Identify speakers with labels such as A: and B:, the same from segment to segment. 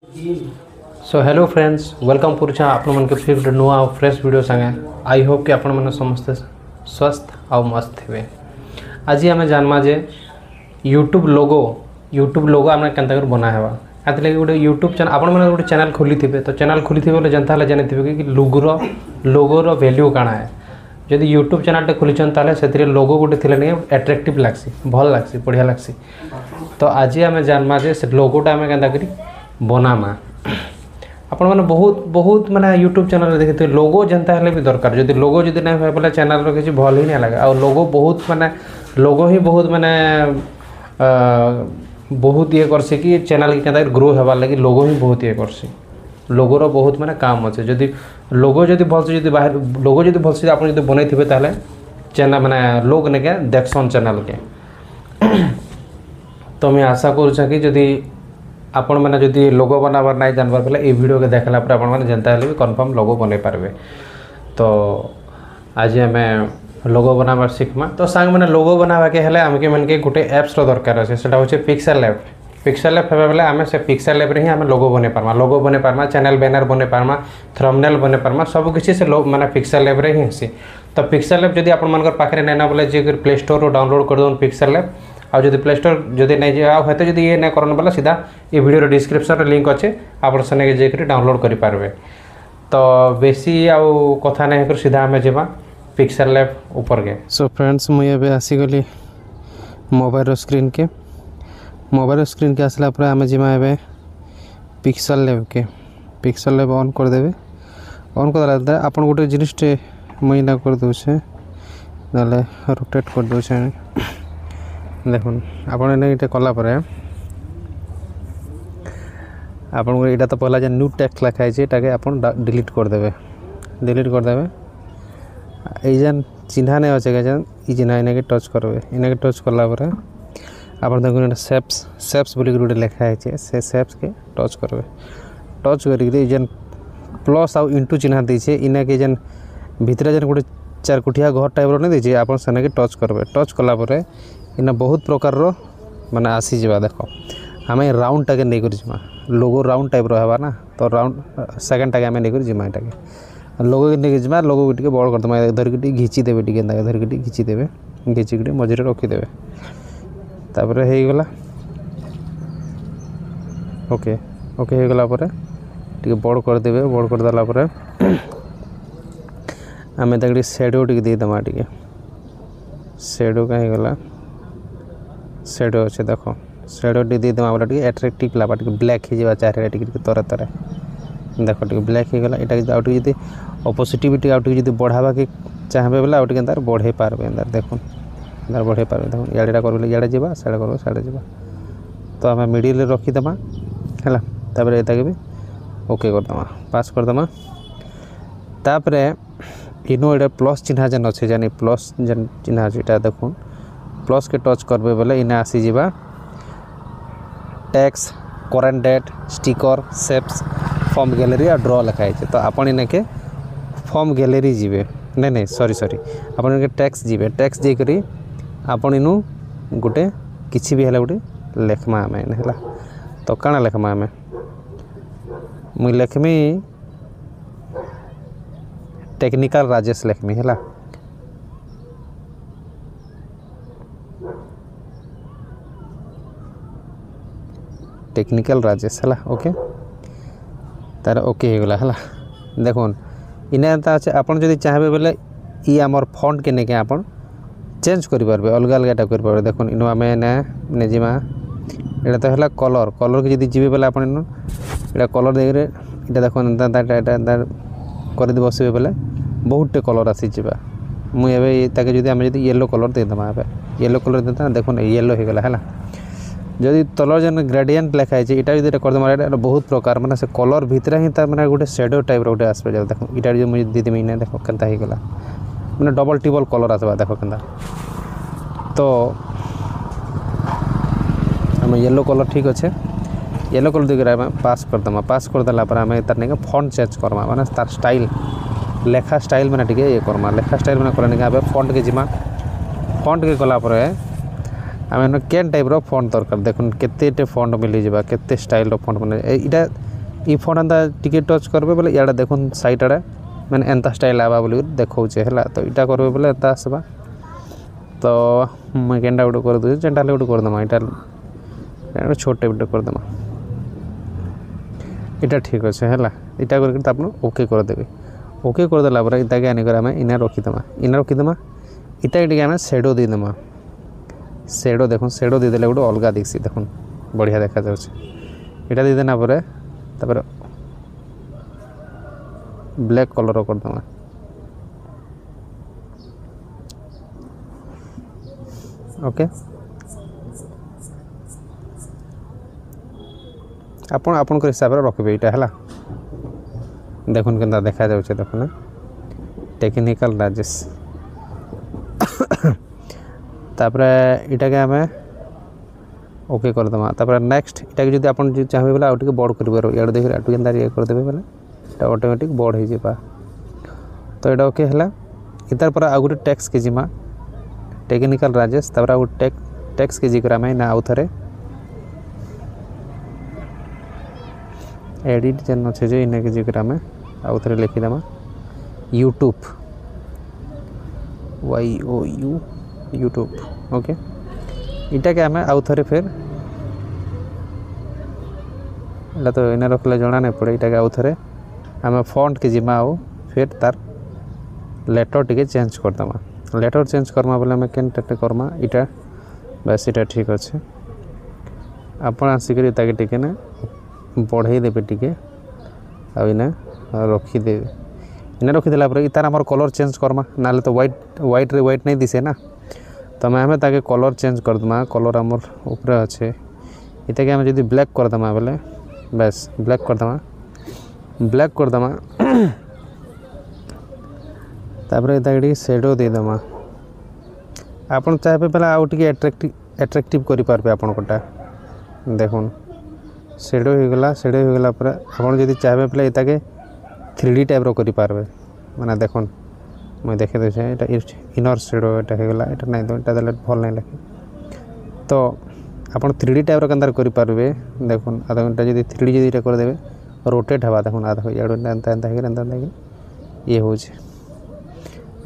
A: So hello friends welcome करुँ आपण मन के फिर गोटे नुआ फ्रेश वीडियो संगे आई होप कि आपण मैंने समस्ते स्वस्थ आ मस्त थे। आज आम जानमा जे यूट्यूब लोगो आम के बनावा लगे गोटे यूट्यूब चैनल आपण मैंने गोटे चैनल खोली थे तो चैनल खोली थे बोले जनता जानी कि लोगोर वैल्यू काଣା है। जदि यूट्यूब चैनल खोली से लोगो गोटे थे नहीं एट्राक्टिव लगसी भल लगसी बढ़िया लगसी। तो आज आम जानमा जे से लोगोटा आम के बनामा आपण मैंने बहुत बहुत माने यूट्यूब चैनल देखते लोगो जनता हेले भी दरकार जदि लोगो जदि नहीं हुए बोले चैनल रो किसी भल ही नहीं लगे आ लोगो बहुत माने लोगो ही बहुत माने बहुत ये करसी कि चैनल के केनता ग्रो हेबार लगी लोगो ही बहुत ये करसी। लोगो रो बहुत माने काम अच्छे जदि लोगो जदि भल से जदि बाहर लोगो जदि भल से आपण जदि बनैथिबे ताले चैनल माने लोग ने के देखसन चैनल के। तो मैं आशा करूँ कि जदि आपण मैंने जदि लोगो बनाबार नहीं जानबार बोले ये वीडियो के देखला पर आपण मैंने जनता हेले भी कन्फर्म लोगो बनै पारबे। तो आज आम लोगो बनाबार शिखमा। तो सांग मैंने लोगो बनावा के हेले आमके मन के गोटे एप्स रो दरकार अच्छे सेटा होचे पिक्सेल ऐप। पिक्सेल ऐप हेबा बेले आम से पिक्सेल ऐप रे ही आम लोगो बनै पारमा लोगो बनै पारमा चैनल बैनर बनै पारमा थंबनेल बनै पारमा सब किसी से लोग माने पिक्सेल ऐप रे ही हसी। तो पिक्सेल ऐप जदि आपण मनकर पाखरे नै ना बोले जे प्ले स्टोर रो डाउनलोड कर दोन पिक्सेल ऐप आ जदि प्ले स्टोर जदि नहीं जाए तो जदि ये नहीं करन बोला सीधा ये वीडियो डिस्क्रिप्शन लिंक अच्छे आप जाकर डाउनलोड करें। तो बेसी आउ कथा नहीं कर सीधा आम जा पिक्सेल ऐप ऊपर के। सो फ्रेंड्स मुझे आसीगली मोबाइल स्क्रीन के आसला पर आम जीमा ए पिक्सेल ऐप ऑन करदे ऑन कर आप गोटे जिनटे मुझे कर दूचे ना रोटेट कर दूचे देखुन आपन ये कलापर आपन यहाँ तो पहला जो न्यू टेक्स्ट लिखाई है आप डिलीट करदे ये चिन्हा नहीं अच्छे ये चिन्हा इनके टच करेंगे इनके टच कलापर आप देखो सेप्स बोलिक गोटे लिखाई से सेप्स के टच करेंगे टच कर प्लस आउ इंटू चिन्हा दीचे इनके जेन भितर जेन गोटे चारकुटिया घर टाइप नहीं दीजिए आप टच करेंगे टच कलापर इना बहुत प्रकार रो माने आसी जवा देखो आम राउंड टाके नहीं कर लोगो राउंड टाइप रहा ना तो राउंड सेकेंड टाके आम नहीं कर जिमा टाके लोगो के नहीं जिमा लोगो के बड़ करदमा धरिकी घिची देवे टिके धरिकी घिची देवे घिचिक मझे रखीदे तापर हो गला ओके ओके हो गला पर टिके बड़ करदेवे बड़ करदेला पर आम तक शेडो टिके देदेमा टिके शेडो का गला शेडो अच्छे देखो शेडो देदेमा बोला टे एट्राक्टिव लगा टे ब्लैक हो चारे टे तरे तरे देख टे ब्लैक हो गला यहाँ आउटे जब अपोजिटिविटी आउटे जब बढ़ावा के चाहे बोले आउटे अंदर बढ़े पार्बे अंदर देखो अंदर बढ़े पार्बे देखो इड़ा कर इड़े जावा साड़े कर साड़े जावा। तो आम मिडिल रखीदेमा है तापर ये भी ओके करदेमा पास करदेमा तापर इनो ये प्लस चिन्हा जेन अच्छे जानी प्लस जेन चिन्हा अच्छे यहाँ देखो प्लस के टच करबे बोले इना आसी जीवा टैक्स करेंट डेट स्टिकर सेप्स फॉर्म गैलरी और ड्रॉ लिखाई है। तो आपण इनके फॉर्म गैलरी जीवे नहीं सॉरी आपण इनके टैक्स जीवे टैक्स जी करी आपण इनु गोटे किछि भी हैला गोटे लेखमा आमे हैला। तो काना लेखमा आमे मुई लेखमी टेक्निकल राजेश लेखमी हैला टेक्निकल राजेश है ओके तार ओके हो गला है देखो इना अच्छे आपड़ जब चाहे बोले ये आमर फंड के नहीं आप चेंज करेंगे अलग अलग टाइप करेंगे देखो इन आम नेजिमा यहाँ तो है कलर कलर के जी जी बोले आप कलर देखे ये देखो कर बसबे बोले बहुत टे कलर आसी जा मुझे जब आम येलो कलर देदेमा येलो कलर देता देखो येलो हो गला है जदि तलर जेन ग्रेडियंट लिखाई है यहाँ जब करदे बहुत प्रकार माने से कलर भितर ही मैंने गोटे शेडो टाइप रोटे आसपे देखो यहाँ जो मुझे दीदी इना देखो केनता हो गला मैंने डबल टिबल कलर आसवा देखो केनता। तो आम येलो कलर ठीक अच्छे येलो कलर देकर आम पास करदेमा पास करदेला आम तार नहीं फंड चेंज करमा माने तार स्टाइल लेखा स्टाइल मैंने टे ये करमा लेखा स्टाइल मैंने करें फंड के जिमा फंड के गलापर आम केन टाइप रो फंड दरकार देखो केते फंड मिली जावा केते स्टाइल रो फंड मैंने ଇ ଫୋନ୍ ଏନ୍ତା ଟିକେ ଟଚ୍ କରିବେ ବୋଲେ ଇଆଡ଼େ ଦେଖୁନ୍ ସାଇଟ୍ ଆଡ଼େ ମାନେ ଏନ୍ତା ଷ୍ଟାଇଲ୍ ଆବା ବୋଲି ଦେଖାଉଛେ ହେଲା। ତ ଇଟା କରିବେ ବୋଲେ ଏନ୍ତା ଆସିବା। ତ ମୁଇଁ କେନ୍ଟା ଗୋଟେ କରିଦେଉଛି ଯେନ୍ଟା ହେଲେ ଗୋଟେ କରିଦେମା। ଏଇଟା ଛୋଟ ଗୋଟେ କରିଦେମା। এটা ঠিক আছে ହେଲା। এটা କରିକି ଆପଣ ଓକେ କରିଦେବେ। ଓକେ କରିଦେଲା ପରେ ଏଟାকে ଆଣିକରି ଆମେ ଇନା ରଖିଦେମା। ଏଟାକେ ଟିକେ ଆମେ ସେଡ଼ୋ ଦେଇଦେମା। ସେଡ଼ୋ ଦେଖୁନ୍ ସେଡ଼ୋ ଦେଇଦେଲେ ଗୋଟେ ଅଲଗା ଦିଶି ଦେଖୁନ୍ ବଢ଼ିଆ ଦେଖାଯାଉଛି। এটা ଦେଇଦେଲା ପରେ ତାପରେ ବ୍ଲାକ୍ କଲର୍ କରିଦେମା। ଓକେ ଆପଣ ଆପଣଙ୍କ ହିସାବରେ ରଖିବେ ଏଇଟା ହେଲା। ଦେଖୁନ୍ କେନ୍ତା ଦେଖାଯାଉଛି ଦେଖୁନ୍ ଟେକ୍ନିକାଲ୍ ରାଜେଶ। ତାପରେ ଏଇଟାକେ ଆମେ ଓକେ କରିଦେମା। ତାପରେ ନେକ୍ସଟ ଏଟାକେ ଯଦି ଆପଣ ଯଦି ଚାହିଁବେ ବୋଲେ ଆଉ ଟିକେ ବଡ଼ କରିବାର ଇଆଡ଼େ ଦେଖିଲେ ଆଉ ଟିକେ କେନ୍ତା ଇଏ କରିଦେବେ ବୋଲେ এটা অটোমেটিক বড় হয়ে যাবা। তো এটা ওকে হলা। এটার পরে আউ গোটে টেক্সট কে জিমা টেকনিকাল রাজেশ। তারপরে আউ টেক্সট কে জিকরা আমি না আউ থরে एडिट जेन अच्छे जे इने के जिकरा में आउ थरे लिखि देमा यूट्यूब YOU यूट्यूब। ओके इटा के हमें आउ थरे फिर इला तो इने रखले जणा नहीं पड़े। इटा के आउ थरे हमें फॉन्ट के जिमा आउ फिर तार लेटर टिके चेंज कर दमा। लेटर चेंज करमा बोले हमें केन टेटे करमा इटा बस इटा ठीक अच्छे। आपण आसिकरी ताके टिके ना बढ़ाई देवे टिके आना रखीदेवे। इना रखीदेला इतार आम कलर चेंज करमा ना तो व्हाइट रे व्हाइट नहीं दिसे ना। तो आम ताके कलर चेंज करदमा। कलर आमर ऊपर अच्छे इताके आम जब ब्लैक करदमा बोले बस ब्लैक करदमा तापर इताके शेडो देदमा। आपन चाहे पहले आउ टिके एट्रैक्टिव करि पारबे आपन कोटा देखुन शेडो हो गला। शेडो हो गला पर आपन जदी चाहे पहले इताके 3D टाइप रो करि पारबे माने देखुन मैं देखे दे एटा इनर शेडो एटा हो गला। एटा नहीं तो एटा देले भल नहीं लगे। तो आपन 3D टाइप रो कंदर करि पारबे देखुन आधा घंटा जदी 3D जदी एटा कर देबे रोटेट हवा देखुन आधा याडो एंता एंता हे ये हो जे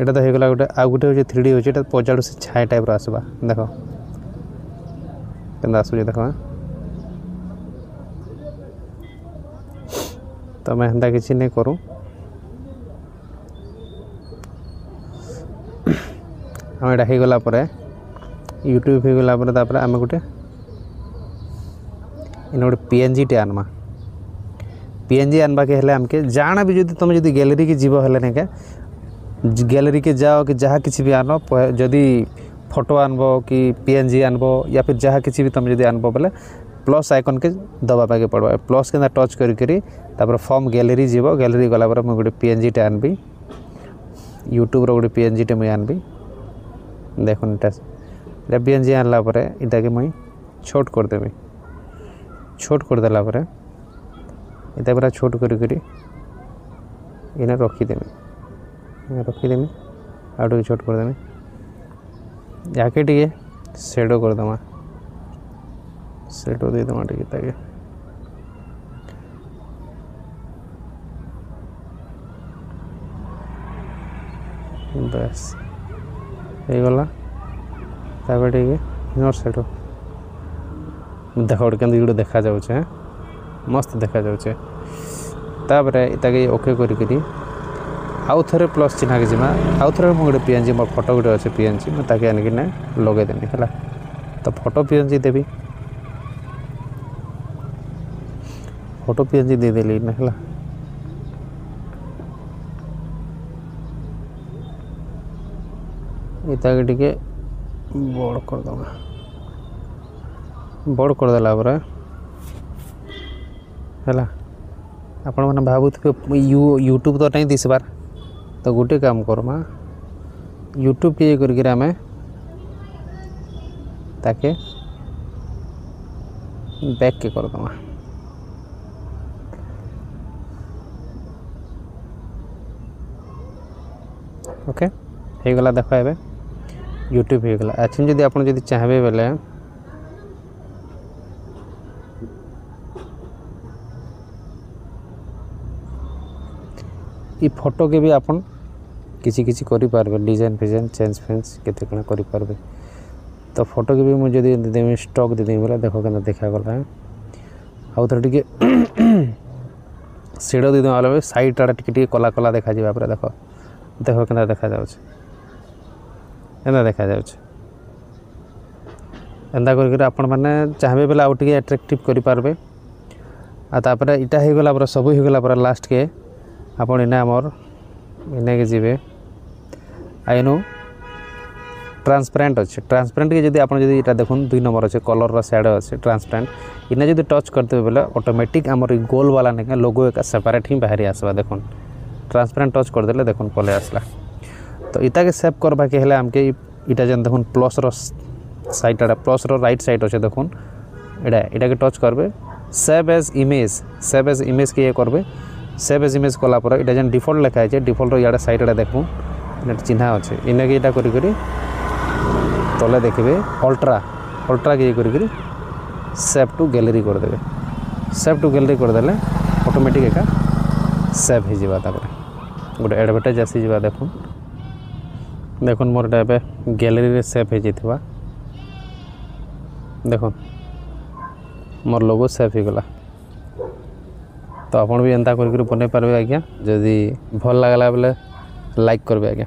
A: एटा तो हो गला। गोटे आ गोटे हो 3D हो जे एटा पजाडू से छाया टाइप रो आसबा देखो केंदा आसु जे देखो। तो मैं हेन्ता किसी नहीं करूँ। आम एटा हो गला पर यूट्यूब हो गला पर तापर आम गोटे इन गोटे PNG टे आनमा। PNG आनबा के हेले आमके जाना भी जदी तुम जदी गैलरी के जीव हेले ने के गैलरी के जाओ कि जहाँ किसी भी आनो जदी फोटो आनबो कि PNG आनबो या फिर जहाँ किसी भी तुम जदी आनबो बोले प्लस आइकन के दबा पाके पड़वा। प्लस के टच करी तापर फॉर्म गैलरी जीव। गैलरी गला पर मैं गोटे PNG टे आनबी यूट्यूब रो गोटे PNG टे मैं आनबी देखुन एटा PNG आनला पर इटा के मैं छोट कर देबी। छोट कर देला पर इटा पूरा छोट करी इना रखी देबी आउट छोट कर देबी। याके टिके शेडो कर दमा। शेडो दे दमा टिके ताके बस हो गला। तापर टिके इनर शेडो देखो केंदी गुड देखा जाउछे मस्त देखा जाउछे। तापर इताके ओके करी आउ थरे प्लस चिन्ह के जिमा आउ थरे मो गोटे PNG मोर फोटो गोटे अच्छे PNG मैं ताके आनिक ना लगे देनी है। तो फोटो PNG देवी फोटो PNG दे देली ना है। इताके टिके बड़ कर दमा। बड़ कर देला पर है आपण मैंने भावुथे यूट्यूब तो नहीं दिसबार। तो गोटे काम करमा यूट्यूब के करके आम ताके बैक के करदमा। ओके हो गला देखो एबे यूट्यूब हो गला। अच्छा जदि आप चाहे बेले इ फोटो के भी आपन किसी किसी करि पारबे डिजाइन फिजाइन चेंज फेंज केते कना करि पारबे। तो फोटो के भी मु जदी देमी स्टॉक दे देमी बोला देखो केना देखा गला आउ थोड़ा टिके शेडो दे दम आले साइड आडा टिके कला कला देखा जिबा पर देखो देखो केना देखा जाउछ एना देखा जाउछ एंदा कर आपण माने चाहबे बेला आउ टिके अट्रैक्टिव करि पारबे। आ तापर इटा हे गला पर सब हे गला पर लास्ट के आपण इना हमर इने के जिबे आइनो ट्रांसपेरेंट अच्छे ट्रांसपेरेंट के जदी आपण जदी इटा देखुन 2 नंबर अच्छे कलर रो शेडो अच्छे ट्रांसपेरेंट इने जदी टच करते बेले ऑटोमेटिक हमर गोल वाला ने लोगो एक सेपरेट ही बाहरी आसबा देखुन ट्रांसपेरेंट टच कर देले देखुन पले आसला। तो इटा के सेव करबा के हेले हमके इटा जन देखुन प्लस रो साइड आडा प्लस रो राइट साइड अच्छे देखुन इटा के टच करबे सेव एज इमेज के ये करबे सेव एज इमेज कला पर इटा जन डिफॉल्ट लिखा है डिफॉल्ट रो याडा साइड आडा देखु इने चिन्हा अच्छे इने के इटा करी करी तले देखिए अल्ट्रा के करी सेव टू गैलरी कर देबे सेव टू गैलरी कर देले ऑटोमेटिक एका सेव हो जिबा तापर गोटे एडवर्टाइज आसी जिबा देखुन मोर एबे गैलरी रे सेव हो जितबा देखुन मोर लोगो सेव हो गला। तो आपण भी एंता करी बने पारबे आज्ञा जदी भल लागला बेले लाइक करबे आज्ञा।